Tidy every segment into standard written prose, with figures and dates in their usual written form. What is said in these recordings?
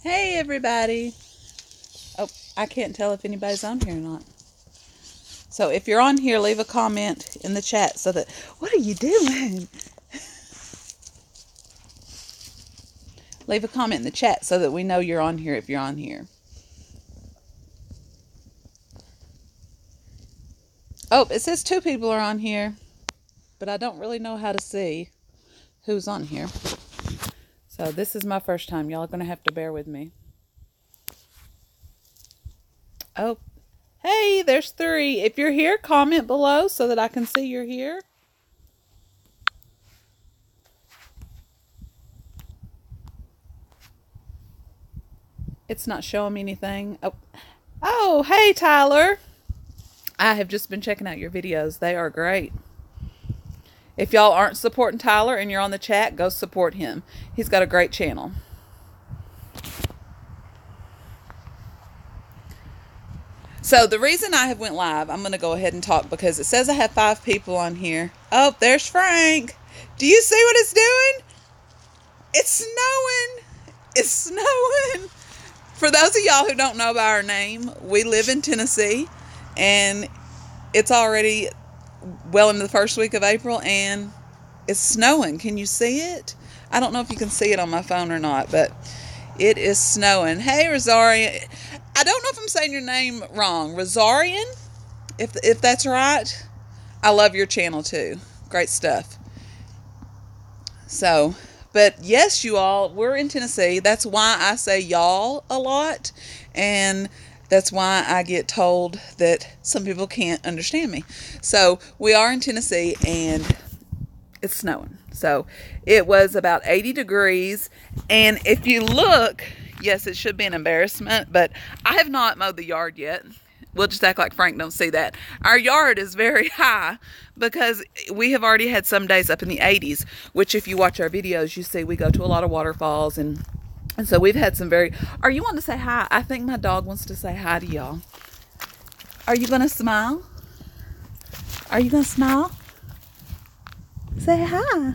Hey everybody. Oh, I can't tell if anybody's on here or not. So if you're on here, leave a comment in the chat so that... What are you doing? Leave a comment in the chat so that we know you're on here if you're on here. Oh, it says 2 people are on here, but I don't really know how to see who's on here. So this is my first time. Y'all are going to have to bear with me. Oh, hey, there's 3. If you're here, comment below so that I can see you're here. It's not showing me anything. Oh, hey, Tyler. I have just been checking out your videos. They are great. If y'all aren't supporting Tyler and you're on the chat, go support him. He's got a great channel. So the reason I have went live, I'm going to go ahead and talk because it says I have 5 people on here. Oh, there's Frank. Do you see what it's doing? It's snowing. It's snowing. For those of y'all who don't know by our name, we live in Tennessee, and it's already well into the first week of April, and it's snowing. Can you see it? I don't know if you can see it on my phone or not, but it is snowing. Hey, Rosarian. I don't know if I'm saying your name wrong. Rosarian, if that's right. I love your channel too. Great stuff. So, but yes, you all, we're in Tennessee. That's why I say y'all a lot, and that's why I get told that some people can't understand me. So we are in Tennessee, and it's snowing. So it was about 80 degrees. And if you look, yes, it should be an embarrassment, but I have not mowed the yard yet. We'll just act like Frank don't see that. Our yard is very high because we have already had some days up in the 80s, which if you watch our videos, you see we go to a lot of waterfalls, and so we've had some very... Are you wanting to say hi? I think my dog wants to say hi to y'all. Are you going to smile? Are you going to smile? Say hi.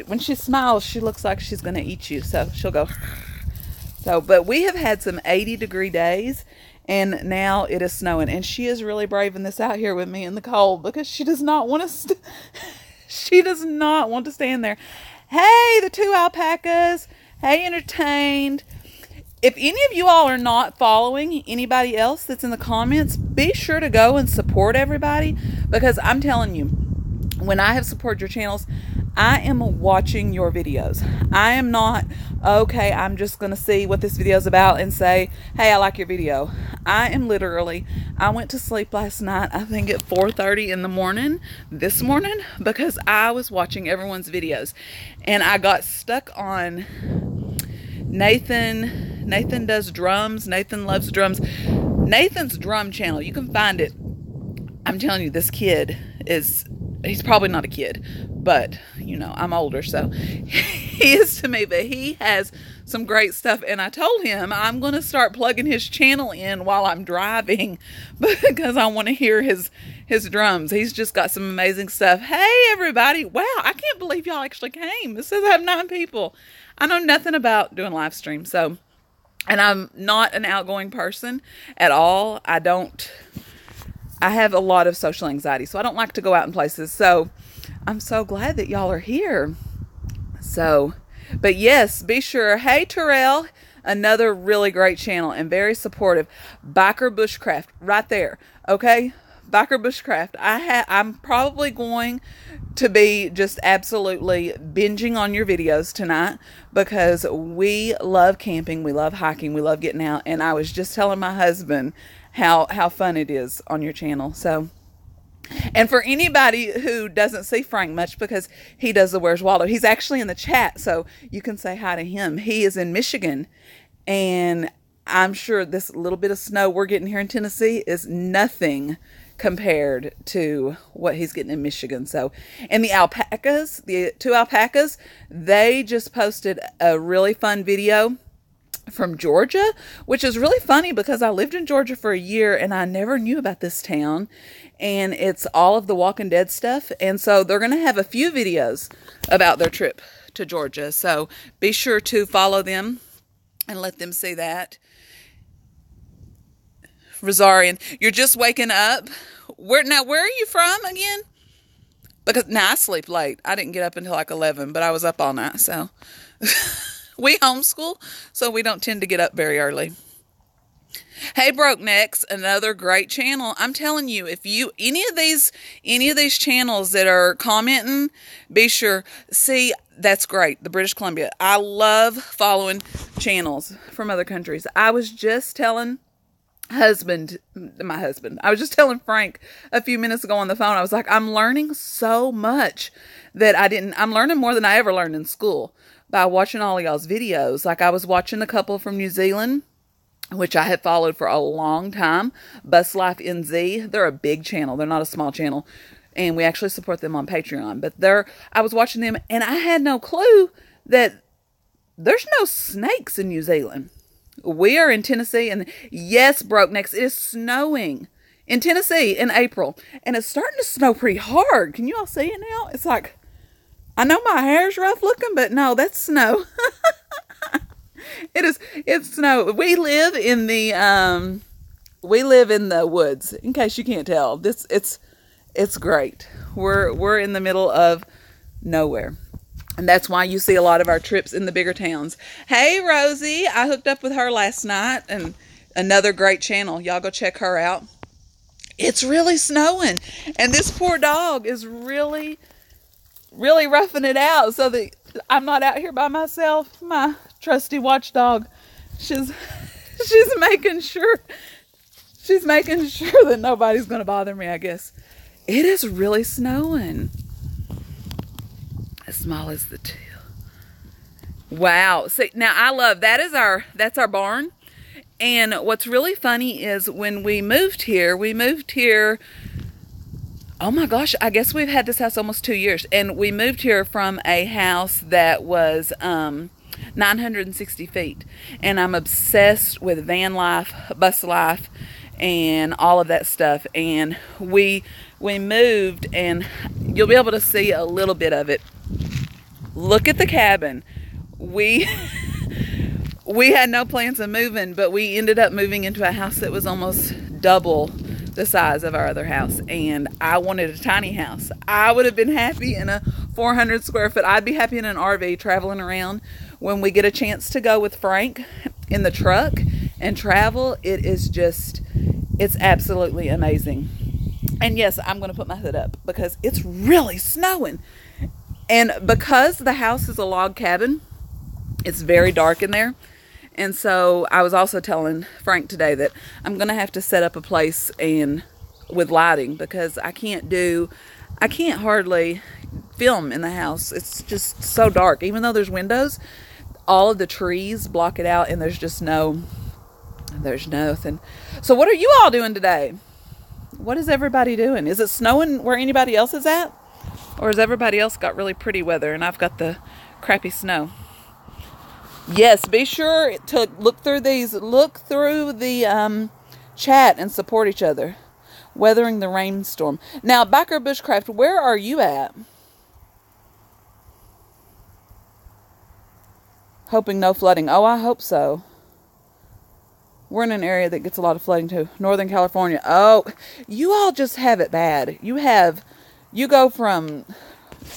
When she smiles, she looks like she's going to eat you. So she'll go... So, but we have had some 80-degree days, and now it is snowing. And she is really braving this out here with me in the cold because she does not want to... She does not want to stand there. Hey, the 2 alpacas. Hey, Entertained. If any of you all are not following anybody else that's in the comments, be sure to go and support everybody, because I'm telling you, when I have supported your channels, I am watching your videos. I am not, okay, I'm just going to see what this video is about and say, hey, I like your video. I am literally, I went to sleep last night, I think at 4:30 in the morning, this morning, because I was watching everyone's videos. And I got stuck on Nathan does drums. Nathan loves drums. Nathan's drum channel, you can find it. I'm telling you, this kid is... He's probably not a kid, but, you know, I'm older, so he is to me, but he has some great stuff, and I told him I'm going to start plugging his channel in while I'm driving because I want to hear his drums. He's just got some amazing stuff. Hey, everybody. Wow, I can't believe y'all actually came. It says I have 9 people. I know nothing about doing live streams, so, and I'm not an outgoing person at all. I have a lot of social anxiety, so I don't like to go out in places. So I'm so glad that y'all are here. So, but yes, be sure. Hey, Terrell, another really great channel and very supportive. Biker Bushcraft, right there. Okay, Biker Bushcraft. I'm probably going to be just absolutely binging on your videos tonight because we love camping, we love hiking, we love getting out. And I was just telling my husband how fun it is on your channel. So, and for anybody who doesn't see Frank much because he does the Where's Waldo, he's actually in the chat, so you can say hi to him. He is in Michigan, and I'm sure this little bit of snow we're getting here in Tennessee is nothing compared to what he's getting in Michigan. So, and the alpacas, the 2 alpacas, they just posted a really fun video from Georgia, which is really funny because I lived in Georgia for a year and I never knew about this town, and it's all of the Walking Dead stuff. And so they're going to have a few videos about their trip to Georgia. So be sure to follow them and let them see that. Rosarian, you're just waking up. Where are you from again? Because now I sleep late. I didn't get up until like 11, but I was up all night. So we homeschool, so we don't tend to get up very early. Hey, Broke Necks, another great channel. I'm telling you, if you any of these channels that are commenting, be sure. See, that's great. The British Columbia. I love following channels from other countries. I was just telling my husband. I was just telling Frank a few minutes ago on the phone. I was like, I'm learning so much that I'm learning more than I ever learned in school by watching all of y'all's videos. Like, I was watching a couple from New Zealand, which I had followed for a long time. Bus Life NZ. They're a big channel. They're not a small channel. And we actually support them on Patreon. But I was watching them, and I had no clue that there's no snakes in New Zealand. We are in Tennessee, and yes, Broke Necks, it is snowing in Tennessee in April. And it's starting to snow pretty hard. Can you all see it now? It's like, I know my hair's rough looking, but no, that's snow. It's snow. We live in the woods, in case you can't tell. It's great. We're in the middle of nowhere. And that's why you see a lot of our trips in the bigger towns. Hey, Rosie. I hooked up with her last night, and another great channel. Y'all go check her out. It's really snowing, and this poor dog is really, really roughing it out so that I'm not out here by myself. My trusty watchdog, she's making sure that nobody's going to bother me, I guess. It is really snowing. As small as the two. Wow. See, now I love, that's our barn. And what's really funny is when we moved here, oh my gosh, I guess we've had this house almost 2 years. And we moved here from a house that was 960 feet. And I'm obsessed with van life, bus life, and all of that stuff. And we moved, and you'll be able to see a little bit of it. Look at the cabin. We had no plans of moving, but we ended up moving into a house that was almost double the size of our other house. And I wanted a tiny house. I would have been happy in a 400 square foot. I'd be happy in an RV traveling around. When we get a chance to go with Frank in the truck and travel, it's absolutely amazing. And yes, I'm going to put my hood up because it's really snowing. And because the house is a log cabin, it's very dark in there. And so I was also telling Frank today that I'm going to have to set up a place with lighting, because I can't hardly film in the house. It's just so dark. Even though there's windows, all of the trees block it out, and there's nothing. So what are you all doing today? What is everybody doing? Is it snowing where anybody else is at? Or has everybody else got really pretty weather and I've got the crappy snow? Yes, be sure to look through the chat and support each other. Weathering the rainstorm. Now, Backer Bushcraft, where are you at? Hoping no flooding. Oh, I hope so. We're in an area that gets a lot of flooding too. Northern California. Oh, you all just have it bad. You go from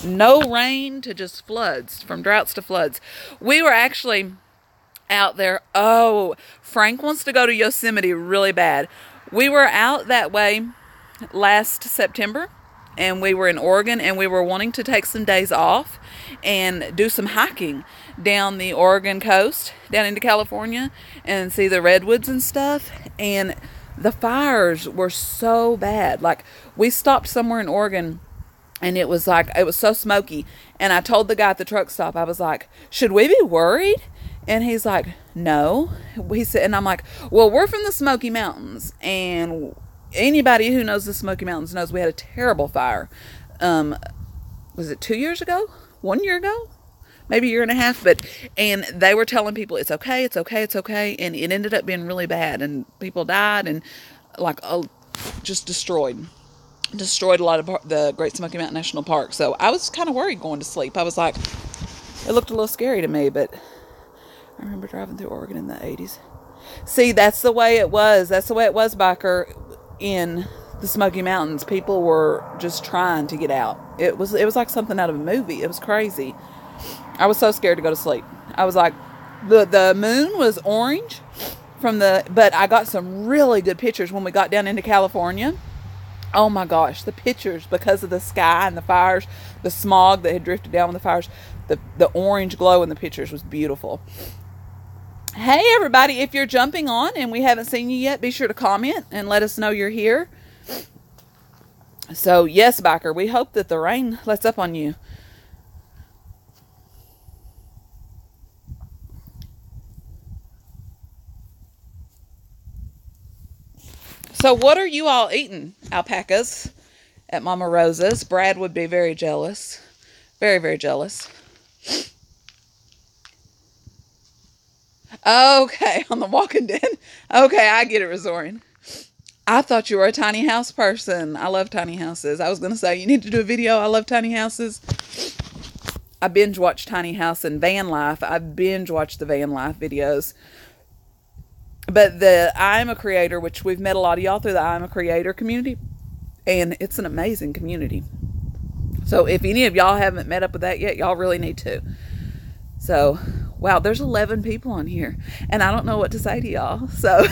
no rain to just floods, from droughts to floods. We were actually out there. Oh, Frank wants to go to Yosemite really bad. We were out that way last September, and we were in Oregon, and we were wanting to take some days off and do some hiking down the Oregon coast, down into California, and see the redwoods and stuff. And the fires were so bad. Like, we stopped somewhere in Oregon, and it was so smoky. And I told the guy at the truck stop, I was like, should we be worried? And he's like, no. He said, and I'm like, well, we're from the Smoky Mountains, and anybody who knows the Smoky Mountains knows we had a terrible fire. Was it 2 years ago? 1 year ago? Maybe a year and a half. And they were telling people, it's okay, it's okay, it's okay. And it ended up being really bad, and people died, and just destroyed a lot of the Great Smoky Mountain National Park. So I was kind of worried going to sleep. I was like, it looked a little scary to me, but I remember driving through Oregon in the 80s. See, that's the way it was. That's the way it was, Biker, in the Smoky Mountains. People were just trying to get out. It was like something out of a movie. It was crazy. I was so scared to go to sleep. I was like, the moon was orange but I got some really good pictures when we got down into California. Oh my gosh, the pictures, because of the sky and the fires, the smog that had drifted down with the fires, the orange glow in the pictures was beautiful. Hey everybody, if you're jumping on and we haven't seen you yet, be sure to comment and let us know you're here. So yes, Biker, we hope that the rain lets up on you. So what are you all eating, alpacas, at Mama Rosa's? Brad would be very jealous. Very, very jealous. Okay, on The Walking Dead. Okay, I get it, Resorian. I thought you were a tiny house person. I love tiny houses. I was going to say, you need to do a video. I love tiny houses. I binge watch tiny house and van life. I binge watch the van life videos. But the IAmACreator, which we've met a lot of y'all through the IAmACreator community, and it's an amazing community. So if any of y'all haven't met up with that yet, y'all really need to. So, wow, there's 11 people on here, and I don't know what to say to y'all. So,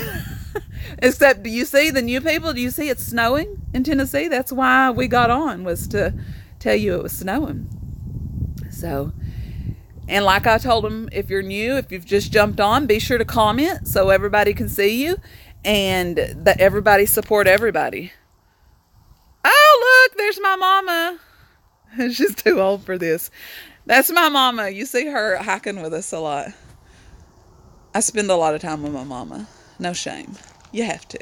except, do you see the new people? Do you see it's snowing in Tennessee? That's why we got on, was to tell you it was snowing. So, and like I told them, if you're new, if you've just jumped on, be sure to comment so everybody can see you, and that everybody support everybody. Oh, look, there's my mama. She's too old for this. That's my mama. You see her hiking with us a lot. I spend a lot of time with my mama. No shame. You have to.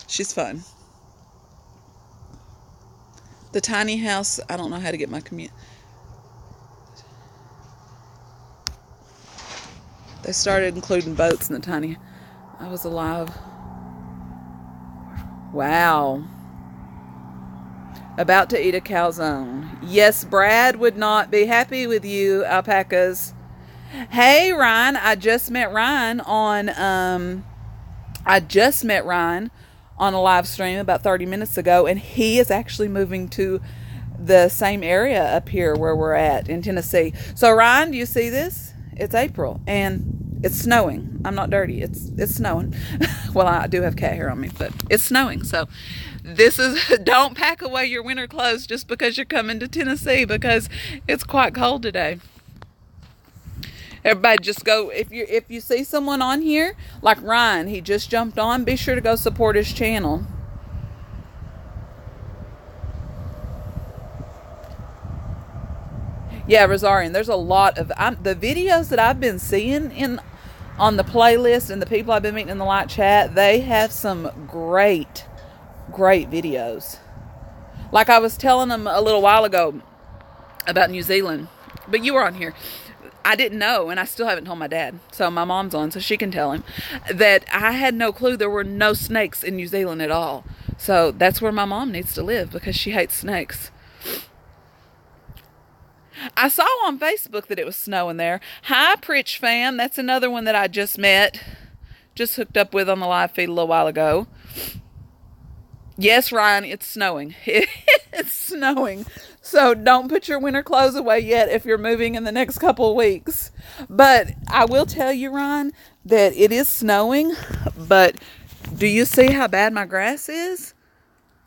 She's fun. The tiny house, I don't know how to get my commute. They started including boats in the tiny. I was alive. Wow. About to eat a calzone. Yes, Brad would not be happy with you, alpacas. Hey, Ryan. I just met Ryan on a live stream about 30 minutes ago, and he is actually moving to the same area up here where we're at in Tennessee. So, Ryan, do you see this? It's April, and it's snowing. I'm not dirty. It's snowing. Well, I do have cat hair on me, but it's snowing. So this is, don't pack away your winter clothes just because you're coming to Tennessee, because it's quite cold today. Everybody just go, if you see someone on here, like Ryan, he just jumped on, be sure to go support his channel. Yeah, Rosarian, there's a lot of the videos that I've been seeing on the playlist, and the people I've been meeting in the light chat, they have some great videos. Like I was telling them a little while ago about New Zealand, but you were on here. I didn't know, and I still haven't told my dad, so my mom's on, so she can tell him, that I had no clue there were no snakes in New Zealand at all. So that's where my mom needs to live, because she hates snakes. I saw on Facebook that it was snowing there. Hi, Pritch fam. That's another one that I just met. Just hooked up with on the live feed a little while ago. Yes, Ryan, it's snowing. It's snowing. So don't put your winter clothes away yet if you're moving in the next couple of weeks. But I will tell you, Ryan, that it is snowing. But do you see how bad my grass is?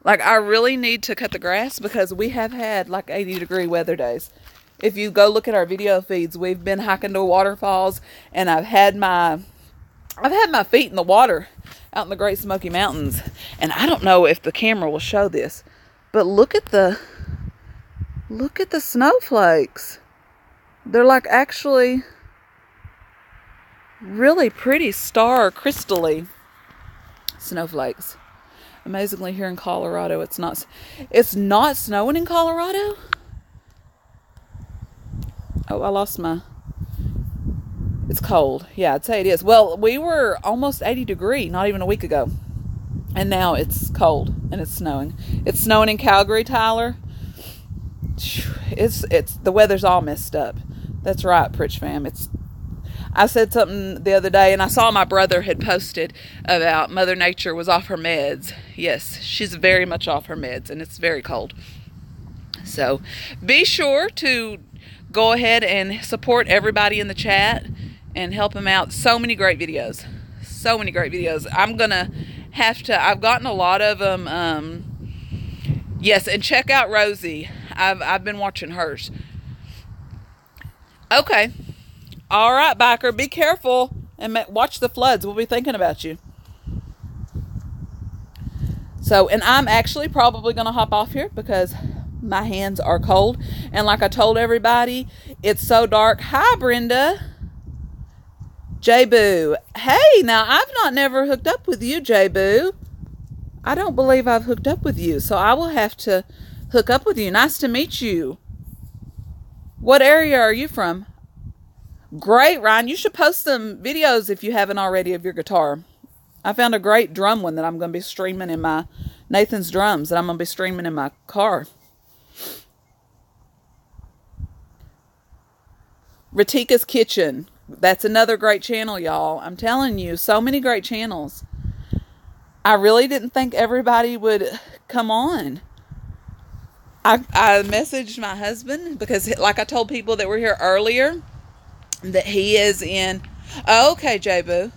Like, I really need to cut the grass, because we have had like 80-degree weather days. If you go look at our video feeds, we've been hiking to waterfalls, and I've had my feet in the water out in the Great Smoky Mountains. And I don't know if the camera will show this, but look at the snowflakes. They're like actually really pretty star crystally snowflakes. Amazingly, here in Colorado, it's not snowing in Colorado. Oh, I lost it's cold. Yeah, I'd say it is. Well, we were almost 80 degree not even a week ago. And now it's cold and it's snowing. It's snowing in Calgary, Tyler. It's the weather's all messed up. That's right, Pritch fam. I said something the other day, and I saw my brother had posted about Mother Nature was off her meds. Yes, she's very much off her meds, and it's very cold. So be sure to go ahead and support everybody in the chat and help them out. So many great videos. So many great videos. I'm going to have to, I've gotten a lot of them. Yes, and check out Rosie. I've been watching hers. Okay. All right, biker, be careful and watch the floods. We'll be thinking about you. So, and I'm actually probably going to hop off here because my hands are cold. And like I told everybody, it's so dark. Hi, Brenda. J-Boo. Hey, now I've never hooked up with you, J-Boo. I don't believe I've hooked up with you. So I will have to hook up with you. Nice to meet you. What area are you from? Great, Ryan. You should post some videos if you haven't already of your guitar. I found a great drum one that I'm going to be streaming in my Nathan's Drums that I'm going to be streaming in my car. Ratika's Kitchen. That's another great channel, y'all. I'm telling you, so many great channels. I really didn't think everybody would come on. I messaged my husband because, like I told people that were here earlier, that he is in... Oh, okay, J-Boo.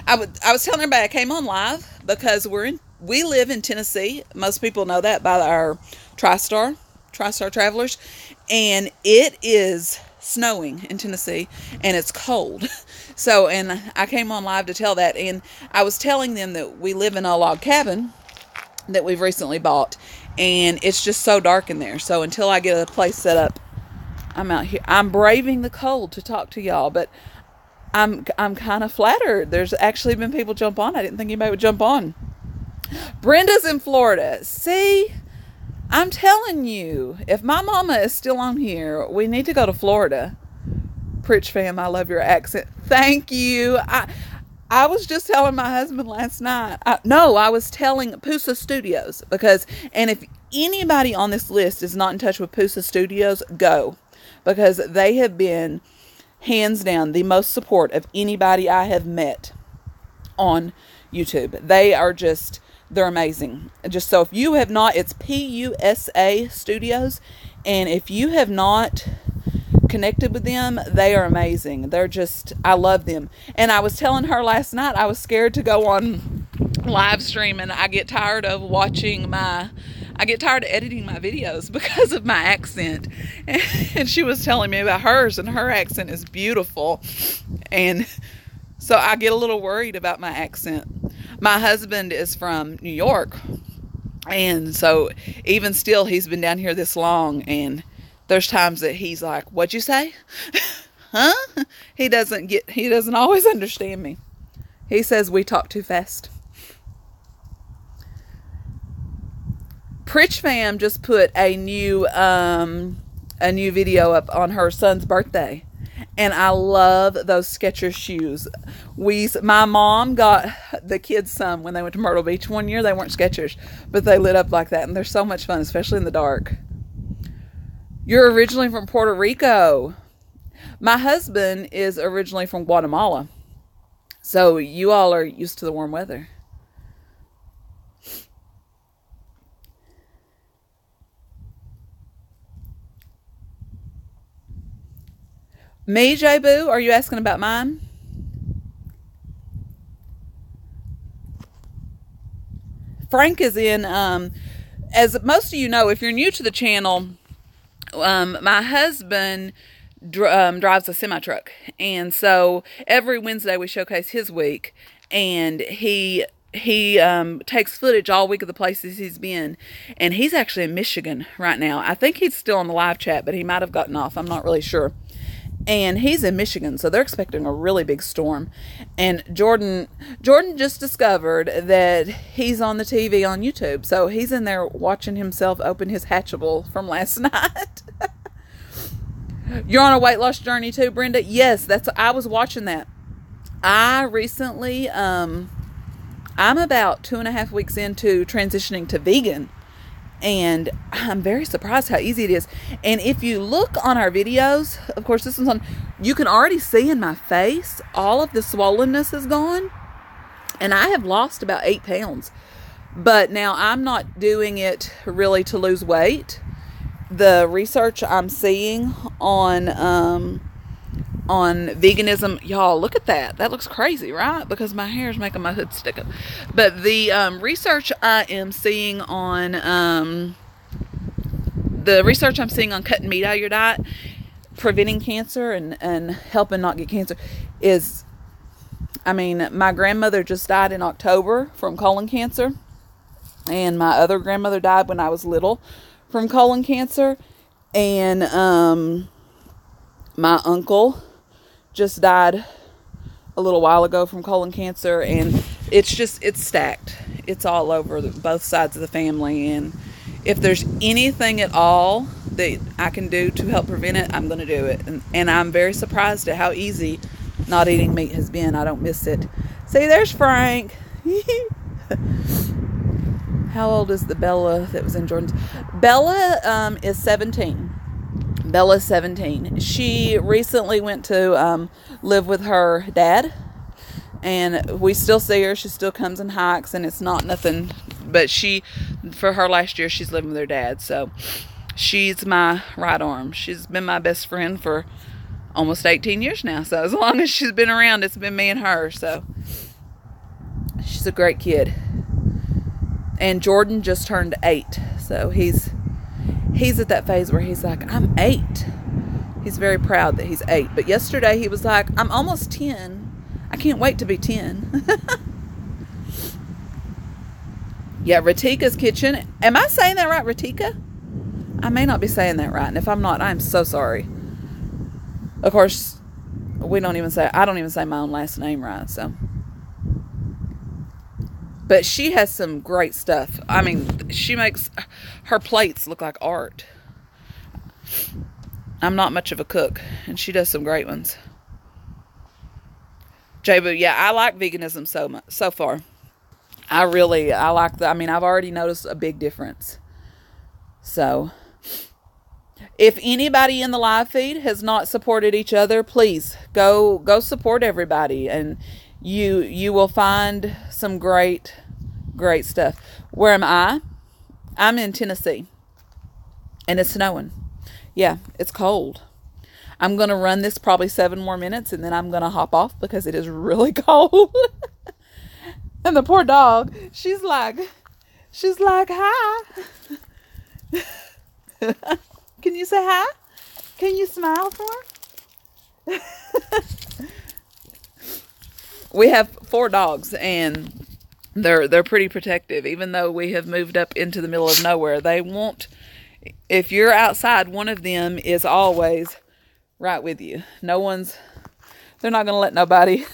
I was telling everybody I came on live because we live in Tennessee. Most people know that by our TriStar travelers. And it is snowing in Tennessee and it's cold. So, and I came on live to tell that. And I was telling them that we live in a log cabin that we've recently bought. And it's just so dark in there. So until I get a place set up, I'm out here. I'm braving the cold to talk to y'all, but I'm kind of flattered. There's actually been people jump on. I didn't think anybody would jump on. Brenda's in Florida. See, I'm telling you, if my mama is still on here, we need to go to Florida. Pritch fam, I love your accent. Thank you. I was just telling my husband last night. I was telling Pusa Studios and if anybody on this list is not in touch with Pusa Studios, go. Because they have been, hands down, the most support of anybody I have met on YouTube. They're amazing. Just so if you have not, it's PUSA Studios. And if you have not connected with them, they are amazing. I love them. And I was telling her last night, I was scared to go on live stream and I get tired of editing my videos because of my accent. And she was telling me about hers, and her accent is beautiful. And so I get a little worried about my accent. My husband is from New York. And so even still, he's been down here this long. And there's times that he's like, "What'd you say?" Huh? He doesn't always understand me. He says we talk too fast. Pritch fam just put a new video up on her son's birthday, and I love those Skechers shoes. My mom got the kids some when they went to Myrtle Beach one year. They weren't Skechers, but they lit up like that, and they're so much fun, especially in the dark. You're originally from Puerto Rico. My husband is originally from Guatemala, so you all are used to the warm weather. Me, J-Boo? Are you asking about mine? Frank is in, as most of you know, if you're new to the channel, my husband drives a semi-truck. And so every Wednesday we showcase his week. And he takes footage all week of the places he's been. And he's actually in Michigan right now. I think he's still on the live chat, but he might have gotten off. I'm not really sure. And he's in Michigan, so they're expecting a really big storm. And Jordan just discovered that he's on the TV on YouTube. So he's in there watching himself open his Hatchable from last night. You're on a weight loss journey too, Brenda? Yes, I was watching that. I recently, I'm about 2.5 weeks into transitioning to vegan. And I'm very surprised how easy it is. And if you look on our videos, of course, this one's on, you can already see in my face, all of the swollenness is gone. And I have lost about 8 pounds. But now I'm not doing it really to lose weight. The research I'm seeing on veganism, y'all, look at that. That looks crazy, right? Because my hair is making my hood stick up. But the research I am seeing on cutting meat out of your diet, preventing cancer and helping not get cancer is, I mean, my grandmother just died in October from colon cancer. And my other grandmother died when I was little from colon cancer. And my uncle just died a little while ago from colon cancer. And it's stacked. It's all over both sides of the family. And if there's anything at all that I can do to help prevent it, I'm going to do it. And I'm very surprised at how easy not eating meat has been. I don't miss it. See, there's Frank. How old is the Bella that was in Jordan's? Bella is 17. Bella's 17. She recently went to live with her dad. And we still see her. She still comes and hikes. And it's not nothing. But for her last year, she's living with her dad. So she's my right arm. She's been my best friend for almost 18 years now. So as long as she's been around, it's been me and her. So she's a great kid. And Jordan just turned 8. So he's at that phase where he's like, I'm 8. He's very proud that he's 8. But yesterday he was like, I'm almost 10. I can't wait to be 10. Yeah, Ratika's kitchen. Am I saying that right, Ratika? I may not be saying that right. And if I'm not, I'm so sorry. Of course, I don't even say my own last name right, so. But she has some great stuff. I mean, she makes her plates look like art. I'm not much of a cook, and she does some great ones. J-Boo, yeah, I like veganism so far. I like I've already noticed a big difference. So, if anybody in the live feed has not supported each other, please go support everybody, and you will find some great stuff. Where am I? I'm in Tennessee, and it's snowing. Yeah, it's cold. I'm going to run this probably 7 more minutes, and then I'm going to hop off because it is really cold. And the poor dog, she's like, hi. Can you say hi? Can you smile for her? We have 4 dogs, and they're pretty protective. Even though we have moved up into the middle of nowhere, they won't. If you're outside, one of them is always right with you. They're not going to let nobody.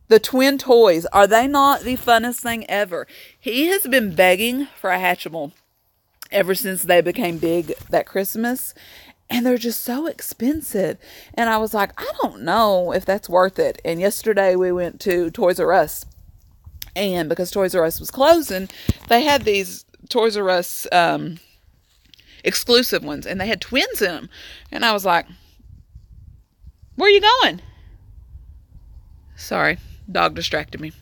The twin toys, are they not the funnest thing ever? He has been begging for a Hatchimal ever since they became big that Christmas. And they're just so expensive. And I was like, I don't know if that's worth it. And yesterday we went to Toys R Us. And because Toys R Us was closing, they had these Toys R Us exclusive ones. And they had twins in them. And I was like, where are you going? Sorry, dog distracted me.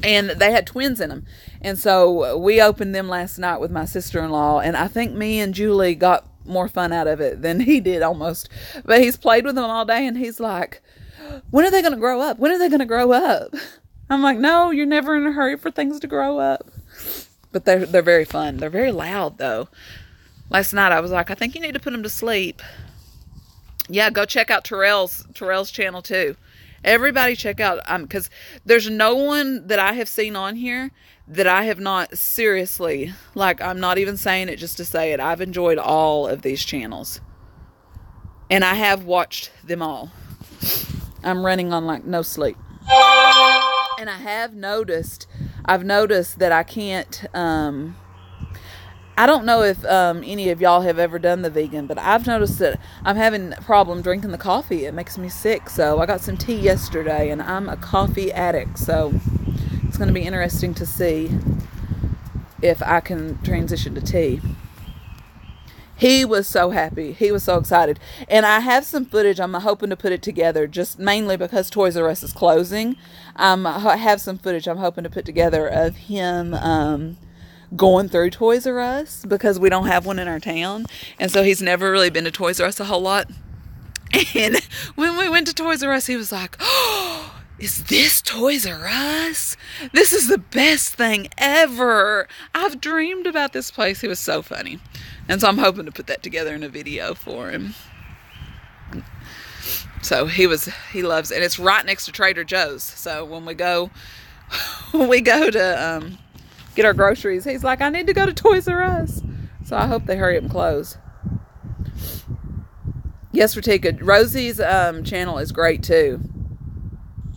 And they had twins in them. And so we opened them last night with my sister-in-law. And I think me and Julie got more fun out of it than he did almost. But he's played with them all day, and he's like, when are they going to grow up? When are they going to grow up? I'm like, no, you're never in a hurry for things to grow up. But they're very fun. They're very loud, though. Last night I was like, I think you need to put them to sleep. Yeah, go check out Terrell's channel too. Everybody check out, because there's no one that I have seen on here that I have not seriously, like, I'm not even saying it just to say it. I've enjoyed all of these channels. And I have watched them all. I'm running on, like, no sleep. And I've noticed that I can't, I don't know if any of y'all have ever done the vegan, but I've noticed that I'm having a problem drinking the coffee. It makes me sick. So I got some tea yesterday, and I'm a coffee addict. So it's going to be interesting to see if I can transition to tea. He was so happy. He was so excited. And I have some footage. I'm hoping to put it together, just mainly because Toys R Us is closing. I have some footage I'm hoping to put together of him going through Toys R Us, because we don't have one in our town. And so he's never really been to Toys R Us a whole lot. And when we went to Toys R Us, he was like, "Oh, is this Toys R Us? This is the best thing ever. I've dreamed about this place." He was so funny. And so I'm hoping to put that together in a video for him. So he loves it. And it's right next to Trader Joe's. So when we go to get our groceries, he's like, "I need to go to Toys R Us." So I hope they hurry up and close. Yes, Ratika. Rosie's channel is great too.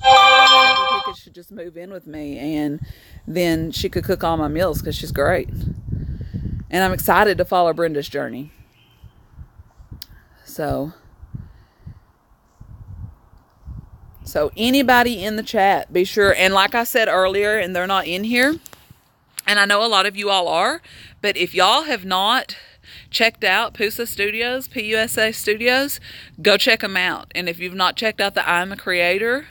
Ratika should just move in with me, and then she could cook all my meals, because she's great. And I'm excited to follow Brenda's journey. So anybody in the chat, be sure. And like I said earlier, and they're not in here, and I know a lot of you all are, but if y'all have not checked out PUSA Studios, PUSA Studios, go check them out. And if you've not checked out the IAmACreator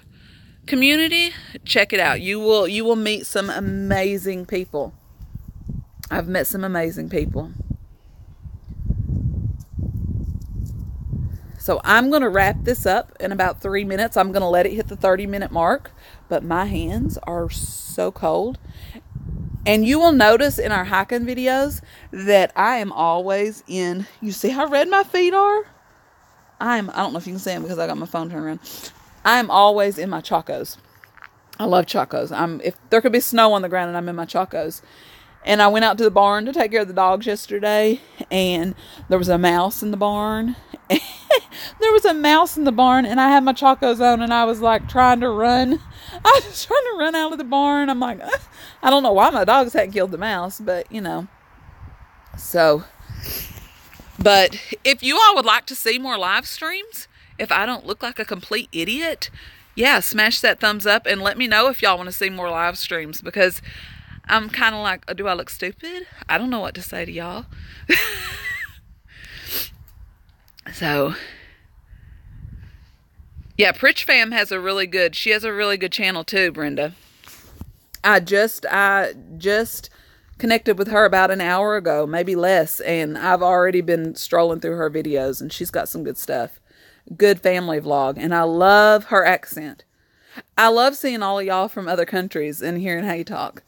community, check it out. You will meet some amazing people. I've met some amazing people. So I'm going to wrap this up in about 3 minutes. I'm going to let it hit the 30-minute mark, but my hands are so cold. And you will notice in our hiking videos that I am always in, you see how red my feet are? I don't know if you can see them because I got my phone turned around. I'm always in my chacos. I love chacos. If there could be snow on the ground and I'm in my chacos. And I went out to the barn to take care of the dogs yesterday, and there was a mouse in the barn. There was a mouse in the barn, and I had my chacos on, and I was like trying to run. I was trying to run out of the barn. I'm like, I don't know why my dogs hadn't killed the mouse, but you know. So, but if you all would like to see more live streams, if I don't look like a complete idiot, yeah, smash that thumbs up and let me know if y'all want to see more live streams, because I'm kind of like, do I look stupid? I don't know what to say to y'all. So, yeah, Pritch Fam has she has a really good channel too, Brenda. I just connected with her about an hour ago, maybe less, and I've already been strolling through her videos, and she's got some good stuff. Good family vlog, and I love her accent. I love seeing all of y'all from other countries and hearing how you talk.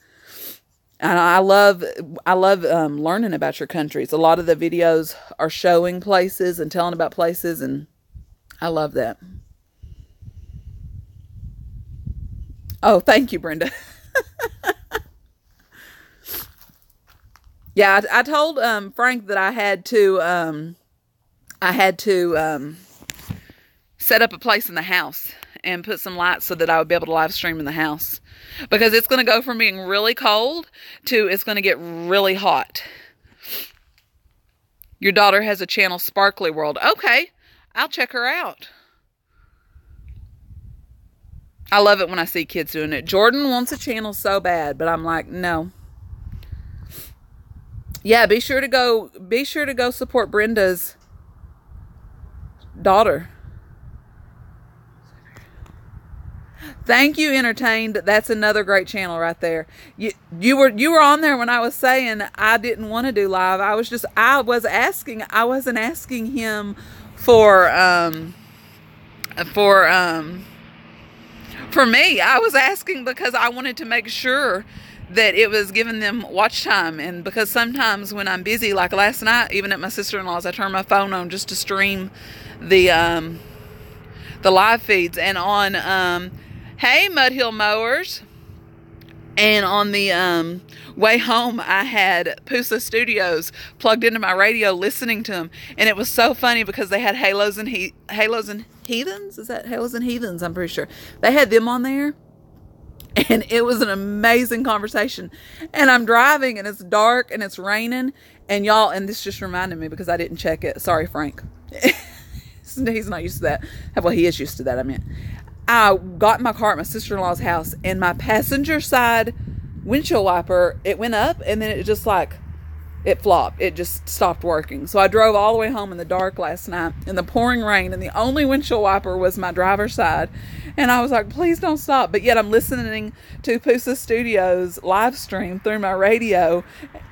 And I love learning about your countries. A lot of the videos are showing places and telling about places, and I love that. Oh, thank you, Brenda. Yeah, I told Frank that I had to set up a place in the house and put some lights so that I would be able to live stream in the house. Because it's going to go from being really cold to it's going to get really hot. Your daughter has a channel, Sparkly World. Okay, I'll check her out. I love it when I see kids doing it. Jordan wants a channel so bad, but I'm like, no. Yeah, be sure to go support Brenda's daughter. Thank you, Entertained. That's another great channel right there. You were on there when I was saying I didn't want to do live. I wasn't asking him for me. I was asking because I wanted to make sure that it was giving them watch time, and because sometimes when I'm busy, like last night, even at my sister-in-law's, I turned my phone on just to stream the live feeds, and on hey, Mudhill Mowers. And on the way home, I had PUSA Studios plugged into my radio listening to them. And it was so funny because they had Halos and Heathens? Is that Halos and Heathens? I'm pretty sure. They had them on there. And it was an amazing conversation. And I'm driving and it's dark and it's raining. And y'all, and this just reminded me because I didn't check it. Sorry, Frank. He's not used to that. Well, he is used to that, I meant. I got in my car at my sister-in-law's house, and my passenger side windshield wiper, it went up, and then it just like it flopped. It just stopped working. So I drove all the way home in the dark last night in the pouring rain, and the only windshield wiper was my driver's side. And I was like, please don't stop. But yet I'm listening to Pusa Studios live stream through my radio,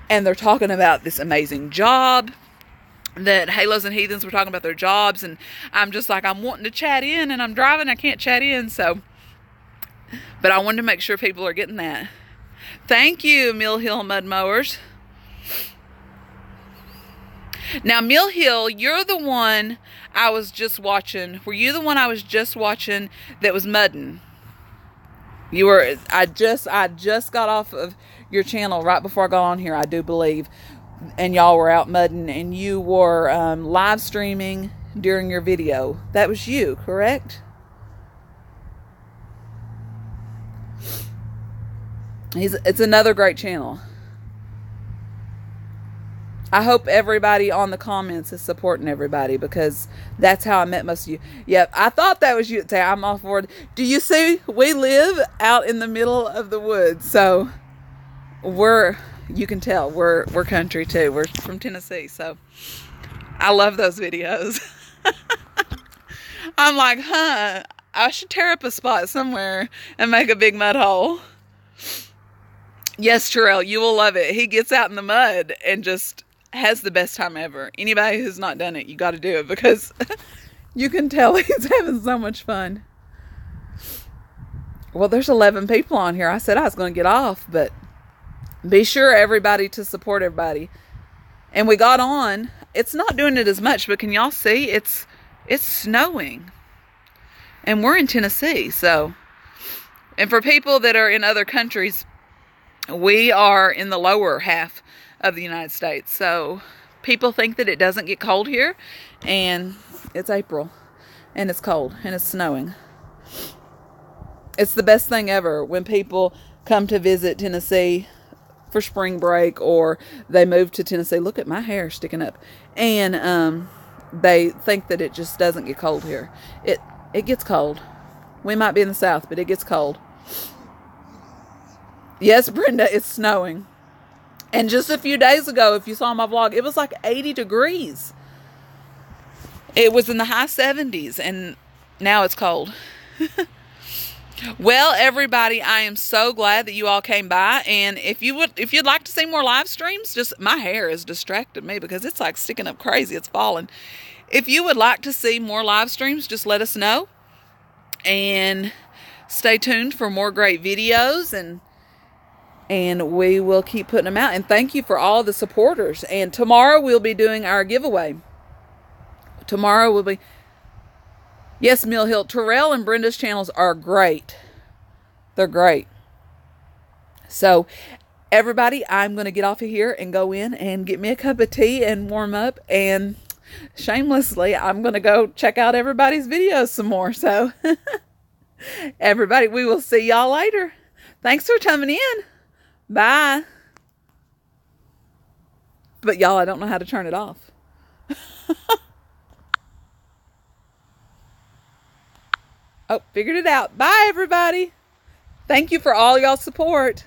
and they're talking about this amazing job that Halos and Heathens were talking about their jobs, and I'm just like, I'm wanting to chat in, and I'm driving, I can't chat in. So, but I wanted to make sure people are getting that. Thank you, Mill Hill Mud Mowers. Now, Mill Hill, you're the one I was just watching. Were you the one I was just watching that was mudding? You were. I just got off of your channel right before I got on here, I do believe. And y'all were out mudding, and you were live streaming during your video. That was you, correct? It's another great channel. I hope everybody on the comments is supporting everybody, because that's how I met most of you. Yep, I thought that was you. I'm all for it. Do you see? We live out in the middle of the woods, so you can tell we're country too. We're from Tennessee, so I love those videos. I'm like, I should tear up a spot somewhere and make a big mud hole. Yes, Terrell, you will love it. He gets out in the mud and just has the best time ever. Anybody who's not done it, you got to do it, because you can tell he's having so much fun. Well, there's 11 people on here. I said I was going to get off, but be sure everybody to support everybody. And we got on. It's not doing it as much, but can y'all see? It's snowing. And we're in Tennessee, so. And for people that are in other countries, we are in the lower half of the United States. So people think that it doesn't get cold here, and it's April and it's cold and it's snowing. It's the best thing ever when people come to visit Tennessee for spring break, or they move to Tennessee. Look at my hair sticking up. And they think that it just doesn't get cold here. It gets cold. We might be in the South, but it gets cold. Yes, Brenda, it's snowing. And just a few days ago, if you saw my vlog, it was like 80 degrees. It was in the high 70s, and now it's cold. Well, everybody, I am so glad that you all came by. And if you'd like to see more live streams, just my hair has distracted me because it's like sticking up crazy. It's falling. If you would like to see more live streams, just let us know. And stay tuned for more great videos, and we will keep putting them out. And thank you for all the supporters. And tomorrow we'll be doing our giveaway. Tomorrow will be... Yes, Mill Hill. Terrell and Brenda's channels are great. They're great. So, everybody, I'm going to get off of here and go in and get me a cup of tea and warm up. And shamelessly, I'm going to go check out everybody's videos some more. So, everybody, we will see y'all later. Thanks for coming in. Bye. But y'all, I don't know how to turn it off. Oh, figured it out. Bye, everybody. Thank you for all y'all's support.